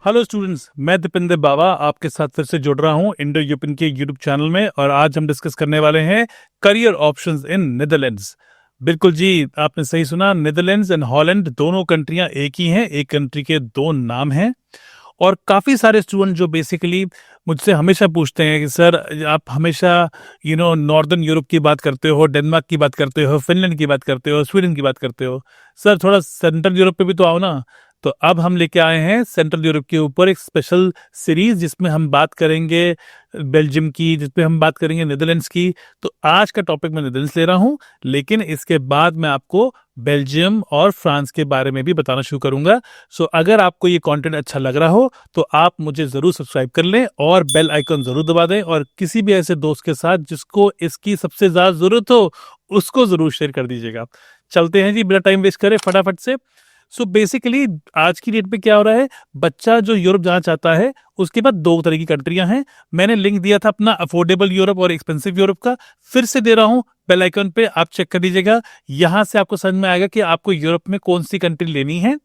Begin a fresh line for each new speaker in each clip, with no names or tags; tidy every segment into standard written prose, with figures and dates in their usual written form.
Hello students, मैं दीपिंदर बावा आपके साथ फिर से जुड़ रहा हूं इंडो यूपिन के यूट्यूब चैनल में। और आज हम डिस्कस करने वाले हैं करियर ऑप्शंस इन नीदरलैंड्स। बिल्कुल जी, आपने सही सुना। नीदरलैंड्स एंड हॉलैंड दोनों कंट्रियां एक ही हैं, एक कंट्री के दो नाम हैं। और काफ़ी सारे स्टूडेंट जो बेसिकली मुझसे हमेशा पूछते हैं कि सर आप हमेशा नॉर्दर्न यूरोप की बात करते हो, डेनमार्क की बात करते हो, फिनलैंड की बात करते हो, स्वीडन की बात करते हो, सर थोड़ा सेंट्रल यूरोप पे भी तो आओ ना। तो अब हम लेके आए हैं सेंट्रल यूरोप के ऊपर एक स्पेशल सीरीज जिसमें हम बात करेंगे बेल्जियम की, जिसमें हम बात करेंगे नीदरलैंड्स की। तो आज का टॉपिक मैं नीदरलैंड्स ले रहा हूं, लेकिन इसके बाद मैं आपको बेल्जियम और फ्रांस के बारे में भी बताना शुरू करूंगा। सो अगर आपको ये कंटेंट अच्छा लग रहा हो तो आप मुझे जरूर सब्सक्राइब कर लें और बेल आइकन जरूर दबा दें, और किसी भी ऐसे दोस्त के साथ जिसको इसकी सबसे ज्यादा जरूरत हो उसको जरूर शेयर कर दीजिएगा। चलते हैं जी, बिना टाइम वेस्ट करें फटाफट से। सो बेसिकली आज की डेट पे क्या हो रहा है, बच्चा जो यूरोप जाना चाहता है उसके बाद दो तरह की कंट्रियां हैं। मैंने लिंक दिया था अपना अफोर्डेबल यूरोप और एक्सपेंसिव यूरोप का, फिर से दे रहा हूं। बेल आइकन पे आप चेक कर लीजिएगा, यहां से आपको समझ में आएगा कि आपको यूरोप में कौन सी कंट्री लेनी है।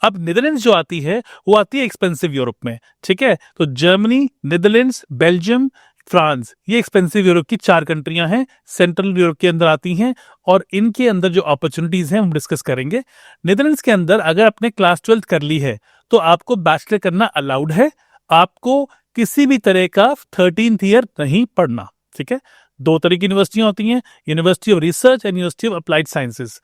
अब नीदरलैंड्स जो आती है वो आती है एक्सपेंसिव यूरोप में, ठीक है। तो जर्मनी, नीदरलैंड्स, बेल्जियम, फ्रांस, ये एक्सपेंसिव यूरोप की चार कंट्रियां हैं, सेंट्रल यूरोप के अंदर आती हैं। और इनके अंदर जो अपॉर्चुनिटीज हैं हम डिस्कस करेंगे। नीदरलैंड्स के अंदर अगर आपने क्लास 12 कर ली है तो आपको बैचलर करना अलाउड है, आपको किसी भी तरह का 13th ईयर नहीं पढ़ना, ठीक है। दो तरह की यूनिवर्सिटियां होती हैं, university of research and university of applied sciences.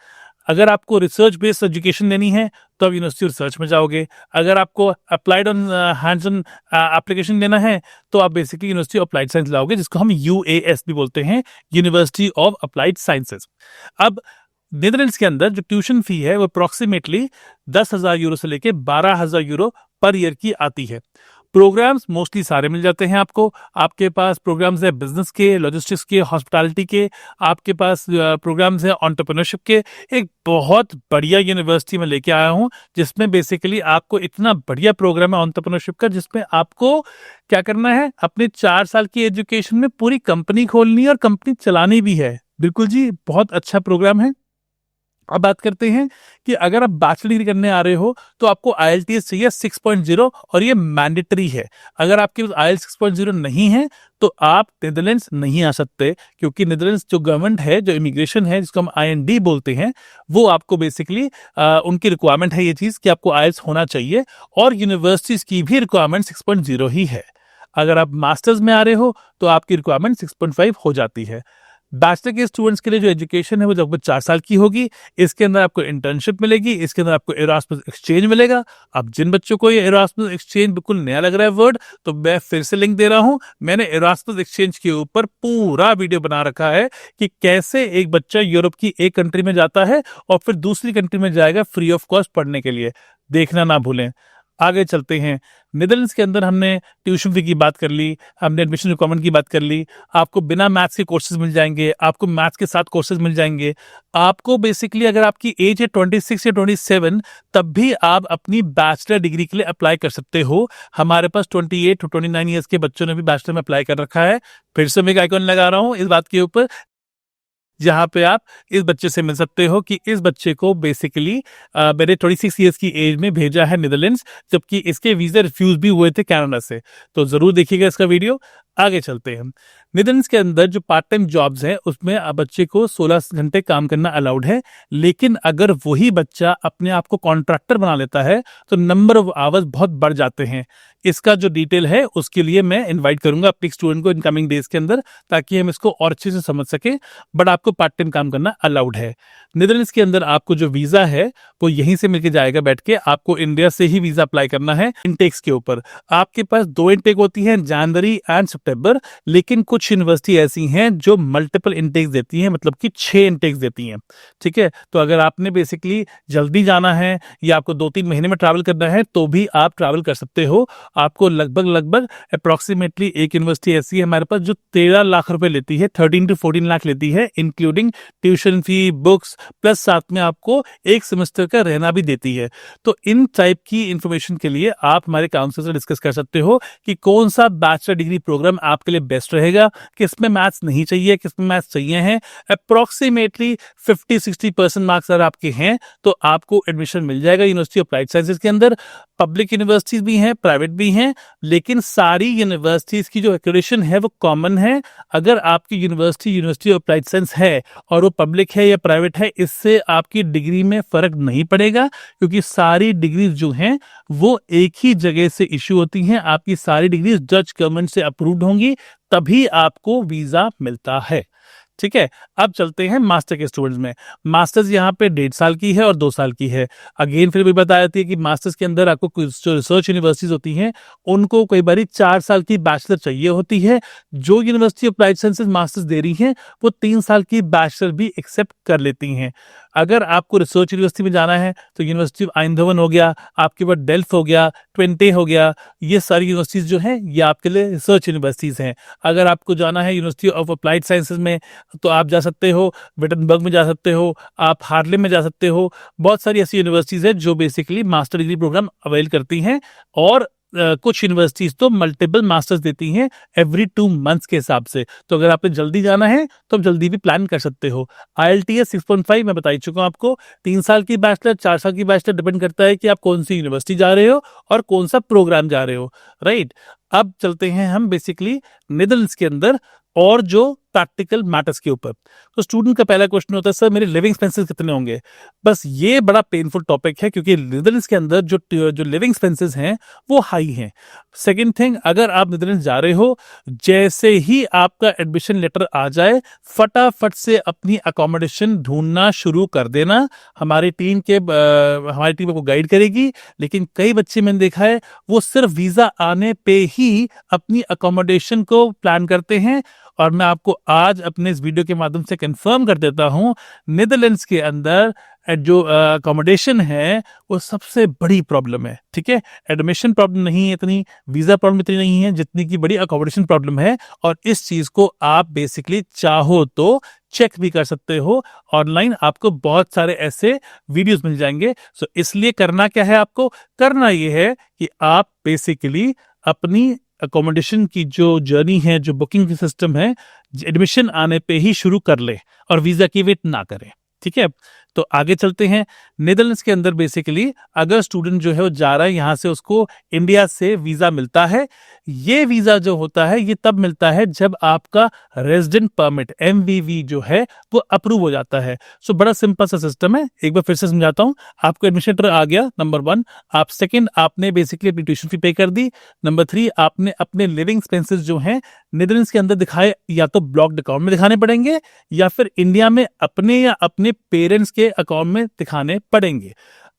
अगर आपको रिसर्च बेस्ड एजुकेशन लेनी है तो आप यूनिवर्सिटी ऑफ रिसर्च में जाओगे। अगर आपको applied on hands on application लेना है तो आप basically university of applied science लाओगे, जिसको हम यूएएस भी बोलते हैं, यूनिवर्सिटी ऑफ अप्लाइड साइंसेज। अब नीदरलैंड्स के अंदर जो ट्यूशन फी है वो अप्रोक्सीमेटली 10,000 यूरो से लेके 12,000 यूरो पर ईयर की आती है। प्रोग्राम्स मोस्टली सारे मिल जाते हैं आपको। आपके पास प्रोग्राम्स है बिजनेस के, लॉजिस्टिक्स के, हॉस्पिटैलिटी के, आपके पास प्रोग्राम्स है एंटरप्रेन्योरशिप के। एक बहुत बढ़िया यूनिवर्सिटी में लेके आया हूं जिसमें बेसिकली आपको इतना बढ़िया प्रोग्राम है एंटरप्रेन्योरशिप का, जिसमें आपको क्या करना है, अपने 4 साल की एजुकेशन में पूरी कंपनी खोलनी है और कंपनी चलानी भी है। बिल्कुल जी, बहुत अच्छा प्रोग्राम है। अब बात करते हैं कि अगर आप बैचलर डिग्री करने आ रहे हो तो आपको IELTS चाहिए 6.0, और ये मैंडेटरी है। अगर आपके पास IELTS 6.0 नहीं है तो आप नीदरलैंड्स नहीं आ सकते, क्योंकि नीदरलैंड्स जो गवर्नमेंट है, जो इमिग्रेशन है, जिसको हम IND बोलते हैं, वो आपको बेसिकली उनकी रिक्वायरमेंट है ये चीज़ कि आपको IELTS होना चाहिए। और यूनिवर्सिटीज़ की भी रिक्वायरमेंट 6.0 ही है। अगर आप मास्टर्स में आ रहे हो तो आपकी रिक्वायरमेंट 6.5 हो जाती है। बैचलर के स्टूडेंट्स के लिए जो एजुकेशन है वो लगभग 4 साल की होगी। इसके अंदर आपको इंटर्नशिप मिलेगी, इसके अंदर आपको इरास्मस एक्सचेंज मिलेगा। अब जिन बच्चों को ये इरास्मस एक्सचेंज बिल्कुल नया लग रहा है वर्ड, तो मैं फिर से लिंक दे रहा हूं। मैंने इरास्मस एक्सचेंज के ऊपर पूरा वीडियो बना रखा है कि कैसे एक बच्चा यूरोप की एक कंट्री में जाता है और फिर दूसरी कंट्री में जाएगा फ्री ऑफ कॉस्ट पढ़ने के लिए। देखना ना भूलें। आगे चलते हैं। नीदरलैंड्स के अंदर हमने ट्यूशन फी की बात कर ली, हमने एडमिशन रिक्वायरमेंट की बात कर ली। आपको बिना मैथ्स के कोर्सेज मिल जाएंगे, आपको मैथ्स के साथ कोर्सेज मिल जाएंगे। आपको बेसिकली अगर आपकी एज है 26 या 27, तब भी आप अपनी बैचलर डिग्री के लिए अप्लाई कर सकते हो। हमारे पास 28 to 29 ईयर्स के बच्चों ने भी बैचलर में अप्लाई कर रखा है। फिर से मैं एक आइकन लगा रहा हूँ इस बात के ऊपर, जहां पे आप इस बच्चे से मिल सकते हो कि इस बच्चे को बेसिकली मैंने 26 ईयर्स की एज में भेजा है नीदरलैंड्स, जबकि इसके वीजा रिफ्यूज भी हुए थे कनाडा से। तो जरूर देखिएगा इसका वीडियो। आगे चलते हैं। नीदरलैंड्स के अंदर जो पार्ट टाइम जॉब्स हैं उसमें बच्चे को 16 घंटे काम करना अलाउड है, लेकिन अगर वही बच्चा अपने आप को कॉन्ट्रैक्टर बना लेता है तो नंबर ऑफ आवर्स बहुत बढ़ जाते हैं। इसका जो डिटेल है उसके लिए मैं इनवाइट करूंगा अपने स्टूडेंट को इन कमिंग डेज के अंदर, ताकि हम इसको और अच्छे से समझ सके। बट आपको पार्ट टाइम काम करना अलाउड है। नीदरलैंड्स के अंदर आपको जो वीजा है वो यहीं से मिलके जाएगा बैठ के। आपको इंडिया से ही वीजा अप्लाई करना है। इनटेक्स के ऊपर आपके पास 2 इनटेक होती हैं, जनवरी एंड सितंबर, लेकिन कुछ यूनिवर्सिटी ऐसी हैं जो मल्टीपल इनटेक्स देती हैं, मतलब कि 6 इनटेक्स देती हैं, ठीक है। तो अगर आपने बेसिकली जल्दी जाना है या आपको 2-3 महीने में ट्रैवल करना है तो भी आप ट्रैवल कर सकते हो। आपको लगभग अप्रोक्सीमेटली एक यूनिवर्सिटी ऐसी है हमारे पास जो 13 लाख रुपए लेती है, 13 to 14 लाख लेती है, including tuition fee, books, plus साथ में आपको एक सेमेस्टर का रहना भी देती है। तो इन टाइप की इंफॉर्मेशन के लिए आप हमारे काउंसलर से डिस्कस कर सकते हो कि कौन सा बैचलर डिग्री प्रोग्राम आपके लिए बेस्ट रहेगा। लीजिएगा कि इसमें मैथ्स नहीं चाहिए, किसमें मैथ्स चाहिए हैं। अप्रॉक्सीमेटली 50-60% मार्क्स अगर आपके हैं तो आपको एडमिशन मिल जाएगा यूनिवर्सिटी ऑफ अप्लाइड साइंसेज के अंदर। पब्लिक यूनिवर्सिटीज भी हैं, प्राइवेट भी हैं, लेकिन सारी यूनिवर्सिटीज की जो एक्रेडिटेशन है वो कॉमन है। अगर आपकी यूनिवर्सिटी ऑफ अप्लाइड साइंस है और वो पब्लिक है या प्राइवेट है, इससे आपकी डिग्री में फर्क नहीं पड़ेगा, क्योंकि सारी डिग्रीज जो हैं वो एक ही जगह से इशू होती हैं। आपकी सारी डिग्रीज डच गवर्नमेंट से अप्रूव्ड होंगी, तभी आपको वीजा मिलता है। ठीक है, अब चलते हैं मास्टर के स्टूडेंट्स में। मास्टर्स यहाँ पे 1.5 साल की है और 2 साल की है। अगेन फिर भी बता देती है कि मास्टर्स के अंदर आपको कुछ जो रिसर्च यूनिवर्सिटीज होती हैं उनको कई बार 4 साल की बैचलर चाहिए होती है। जो university of applied sciences masters दे रही हैं वो 3 साल की बैचलर भी एक्सेप्ट कर लेती हैं। अगर आपको रिसर्च यूनिवर्सिटी में जाना है तो यूनिवर्सिटी ऑफ आइंधवन हो गया, आपके पास डेल्फ हो गया, ट्वेंटे हो गया, ये सारी यूनिवर्सिटीज जो हैं ये आपके लिए रिसर्च यूनिवर्सिटीज हैं। अगर आपको जाना है यूनिवर्सिटी ऑफ अप्लाइड साइंसेज में तो आप जा सकते हो, विटनबर्ग में जा सकते हो, आप हार्लेम में जा सकते हो। बहुत सारी ऐसी यूनिवर्सिटीज हैं जो basically master degree programme avail करती हैं, और कुछ यूनिवर्सिटीज तो मल्टीपल मास्टर्स देती हैं एवरी 2 मंथ्स के हिसाब से। तो अगर आपने जल्दी जाना है तो आप जल्दी भी प्लान कर सकते हो। IELTS 6.5 मैं बता ही चुका हूं आपको। 3 साल की बैचलर, 4 साल की बैचलर, डिपेंड करता है कि आप कौन सी यूनिवर्सिटी जा रहे हो और कौन सा प्रोग्राम जा रहे हो, राइट। अब चलते हैं हम बेसिकली नीदरलैंड्स के अंदर और जो प्रैक्टिकल मैटर्स के ऊपर। तो स्टूडेंट का पहला क्वेश्चन होता है, सर मेरे लिविंग एक्सपेंसेस कितने होंगे। बस ये बड़ा पेनफुल टॉपिक है, क्योंकि नीदरलैंड्स के अंदर जो लिविंग एक्सपेंसेस हैं वो हाई हैं। सेकंड थिंग, अगर आप नीदरलैंड्स जा रहे हो, जैसे ही आपका एडमिशन लेटर आ जाए फटाफट से अपनी अकोमोडेशन ढूंढना शुरू कर देना। हमारी टीम आपको गाइड करेगी, लेकिन कई बच्चे मैंने देखा है वो सिर्फ वीजा आने पे ही अपनी अकोमोडेशन को प्लान करते हैं। और मैं आपको आज अपने इस वीडियो के माध्यम से कंफर्म कर देता हूं, नीदरलैंड्स के अंदर जो अकोमोडेशन है वो सबसे बड़ी प्रॉब्लम है। ठीक है, एडमिशन प्रॉब्लम नहीं है इतनी, वीजा प्रॉब्लम इतनी नहीं है जितनी की बड़ी अकोमोडेशन प्रॉब्लम है। और इस चीज को आप बेसिकली चाहो तो चेक भी कर सकते हो ऑनलाइन, आपको बहुत सारे ऐसे वीडियोस मिल जाएंगे। सो इसलिए करना क्या है, आपको करना ये है कि आप बेसिकली अपनी अकोमोडेशन की जो जर्नी है, जो बुकिंग सिस्टम है, एडमिशन आने पे ही शुरू कर ले और वीजा की वेट ना करें। ठीक है, तो आगे चलते हैं। नीदरलैंड्स के अंदर बेसिकली अगर स्टूडेंट जो है वो जा रहा है यहाँ से, उसको इंडिया से वीजा मिलता है। ये वीजा जो होता है ये तब मिलता है जब आपका रेजिडेंट परमिट MVV जो है वो अप्रूव हो जाता है। सो बड़ा सिंपल सा सिस्टम है, एक बार फिर से समझाता हूँ। आपको एडमिशन लेटर आ गया, नंबर 1। आप सेकंड, आपने बेसिकली अपनी ट्यूशन फी पे कर दी। नंबर 3, आपने अपने लिविंग एक्सपेंसेस जो हैं नीदरलैंड्स के अंदर दिखाए, या तो ब्लॉक्ड अकाउंट में दिखाने पड़ेंगे या फिर इंडिया में अपने या अपने पेरेंट्स के अकाउंट में दिखाने पड़ेंगे।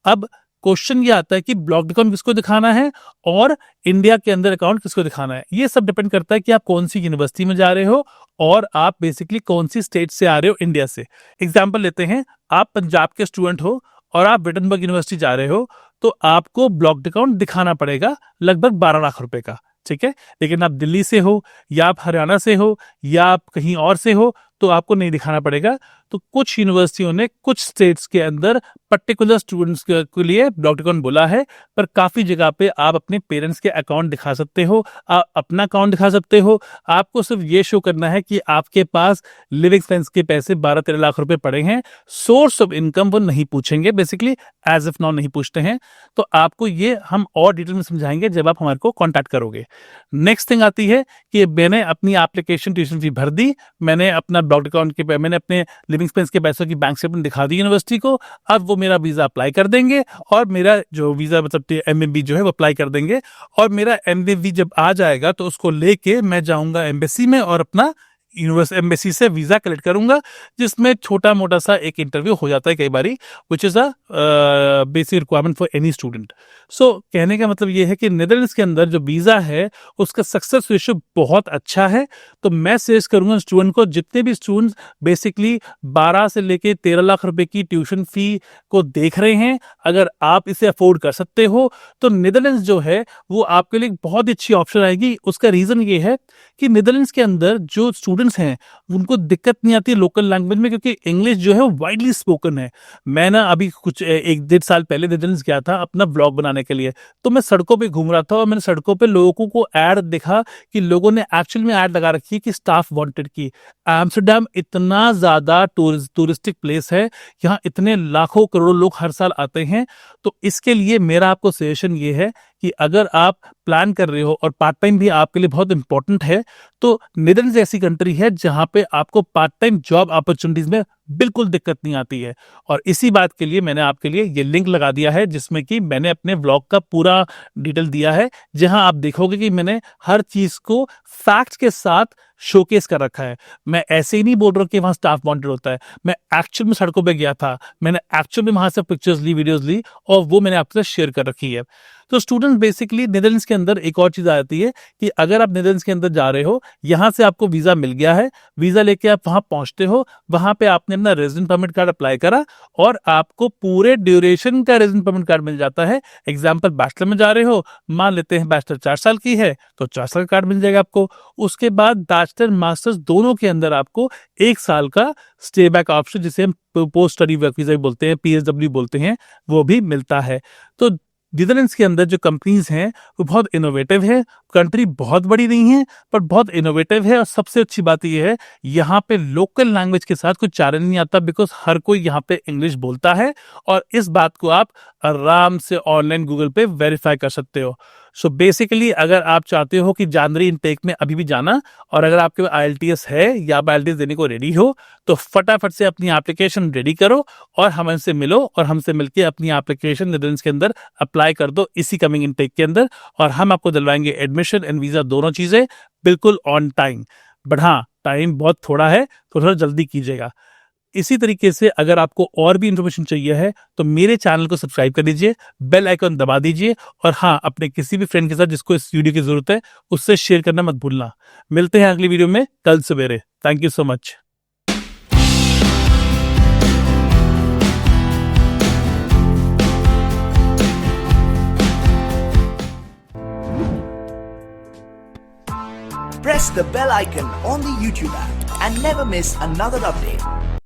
अब क्वेश्चन ये आता है कि ब्लॉक्ड अकाउंट किसको दिखाना है और इंडिया के अंदर अकाउंट किसको दिखाना है। ये सब डिपेंड करता है कि आप कौन सी यूनिवर्सिटी में जा रहे हो और आप बेसिकली कौन सी स्टेट से आ रहे हो इंडिया से। एग्जाम्पल लेते हैं, आप पंजाब के स्टूडेंट हो और आप विटनबर्ग यूनिवर्सिटी जा रहे हो, तो आपको ब्लॉक्ड अकाउंट दिखाना पड़ेगा लगभग 12 लाख रुपए का। ठीक है, लेकिन आप दिल्ली से हो या आप हरियाणा से हो या आप कहीं और से हो तो आपको नहीं दिखाना पड़ेगा। तो कुछ यूनिवर्सिटियों ने कुछ स्टेट्स के अंदर पर्टिकुलर स्टूडेंट्स के लिए ब्लॉक्ड अकाउंट बोला है, पर काफी जगह पे आप अपने पेरेंट्स के अकाउंट दिखा सकते हो, आप अपना अकाउंट दिखा सकते हो। आपको सिर्फ ये शो करना है कि आपके पास लिविंग एक्सपेंस के पैसे 12-13 लाख रुपए पड़े हैं। सोर्स ऑफ इनकम वो नहीं पूछेंगे, बेसिकली एज इफ नाउ नहीं पूछते हैं। तो आपको ये हम और डिटेल में समझाएंगे जब आप हमारे को कॉन्टैक्ट करोगे। नेक्स्ट थिंग आती है कि मैंने अपनी एप्लीकेशन ट्यूशन फी भर दी, मैंने अपना ब्लॉक्ड अकाउंट के मैंने अपने लिविंग एक्सपेंस के पैसों की बैंक स्टेटमेंट दिखा दी यूनिवर्सिटी को। अब वो मेरा वीजा अप्लाई कर देंगे और मेरा जो वीजा मतलब MVV जो है वो अप्लाई कर देंगे। और मेरा MVV जब आ जाएगा तो उसको लेके मैं जाऊंगा एम्बेसी में और अपना यूनिवर्सिटी एम्बेसी से वीजा कलेक्ट करूंगा, जिसमें छोटा मोटा सा एक इंटरव्यू हो जाता है कई बारी, which is a basic requirement for any student. So कहने का मतलब ये है कि नीदरलैंड्स के अंदर जो वीजा है उसका सक्सेस रेशियो बहुत अच्छा है। तो मैं सजेस्ट करूंगा स्टूडेंट को, जितने भी स्टूडेंट्स बेसिकली 12 से लेके 13 लाख रुपए की ट्यूशन फी को देख रहे हैं, अगर आप इसे अफोर्ड कर सकते हो तो नीदरलैंड्स जो है वो आपके लिए बहुत ही अच्छी ऑप्शन आएगी। उसका रीजन ये है कि नीदरलैंड्स के अंदर जो स्टूडेंट्स हैं उनको दिक्कत नहीं आती है लोकल लैंग्वेज में, क्योंकि इंग्लिश जो है वो वाइडली स्पोकन है। मैं ना अभी कुछ 1-1.5 साल पहले नेदरलैंड्स गया था अपना व्लॉग बनाने के लिए। तो मैं सड़कों पे घूम रहा था और मैंने सड़कों पे लोगों को ऐड देखा कि लोगों ने एक्चुअल में ऐड लगा रखी है कि स्टाफ वांटेड की। एम्स्टर्डम इतना ज्यादा टूरिस्टिक प्लेस है, यहाँ इतने लाखों करोड़ों लोग हर साल आते हैं। तो इसके लिए मेरा आपको सजेशन ये है कि अगर आप प्लान कर रहे हो और पार्ट टाइम भी आपके लिए बहुत इंपॉर्टेंट है, तो नीदरलैंड्स ऐसी कंट्री है जहां पे आपको पार्ट टाइम जॉब अपॉर्चुनिटीज में बिल्कुल दिक्कत नहीं आती है। और इसी बात के लिए मैंने आपके लिए ये लिंक लगा दिया है, जिसमें कि मैंने अपने व्लॉग का पूरा डिटेल दिया है, जहां आप देखोगे कि मैंने हर चीज को फैक्ट के साथ शोकेस कर रखा है। मैं ऐसे ही नहीं बोल रहा कि वहां स्टाफ वांटेड होता है, मैं एक्चुअल में सड़कों पे गया था, मैंने एक्चुअल में वहां से पिक्चर्स ली, वीडियोस ली, और वो मैंने आपके साथ शेयर कर रखी है। तो स्टूडेंट बेसिकली नीदरलैंड्स के अंदर एक और चीज आती है कि अगर आप नीदरलैंड्स के अंदर जा रहे हो, यहां से आपको वीजा मिल गया है, वीजा लेके आप वहां पहुंचते हो, वहां पे आपने अपना रेजिडेंट परमिट कार्ड अप्लाई करा और आपको पूरे ड्यूरेशन का रेजिडेंट परमिट कार्ड मिल जाता है। एग्जाम्पल बैचलर में जा रहे हो, मान लेते हैं बैचलर 4 साल की है तो 4 साल का कार्ड मिल जाएगा आपको। उसके बाद बैचलर मास्टर्स दोनों के अंदर आपको 1 साल का स्टे बैक ऑप्शन, जिसे हम पोस्ट स्टडी वर्क वीजा बोलते हैं, PSW बोलते हैं, वो भी मिलता है। तो नीदरलैंड्स के अंदर जो कंपनीज हैं वो बहुत इनोवेटिव है। कंट्री बहुत बड़ी नहीं है पर बहुत इनोवेटिव है, और सबसे अच्छी बात यह है यहाँ पे लोकल लैंग्वेज के साथ कुछ चारण नहीं आता, बिकॉज हर कोई यहाँ पे इंग्लिश बोलता है। और इस बात को आप आराम से ऑनलाइन गूगल पे वेरीफाई कर सकते हो। सो बेसिकली अगर आप चाहते हो कि जनवरी इनटेक में अभी भी जाना, और अगर आपके IELTS है या आप IELTS देने को रेडी हो, तो फटाफट से अपनी एप्लीकेशन रेडी करो और हमसे मिलो, और हमसे मिलके अपनी एप्लीकेशन नीदरलैंड्स के अंदर अप्लाई कर दो इसी कमिंग इनटेक के अंदर, और हम आपको दिलवाएंगे एडमिशन एंड वीजा, दोनों चीजें बिल्कुल ऑन टाइम। बट हाँ, टाइम बहुत थोड़ा है तो थोड़ा जल्दी कीजिएगा। इसी तरीके से अगर आपको और भी इंफॉर्मेशन चाहिए है तो मेरे चैनल को सब्सक्राइब कर लीजिए, बेल आइकन दबा दीजिए, और हाँ, अपने किसी भी फ्रेंड के साथ जिसको इस वीडियो की जरूरत है उससे शेयर करना मत भूलना। मिलते हैं अगली वीडियो में कल सवेरे। Thank you so much.
Press the bell icon on the YouTube app and never miss another update.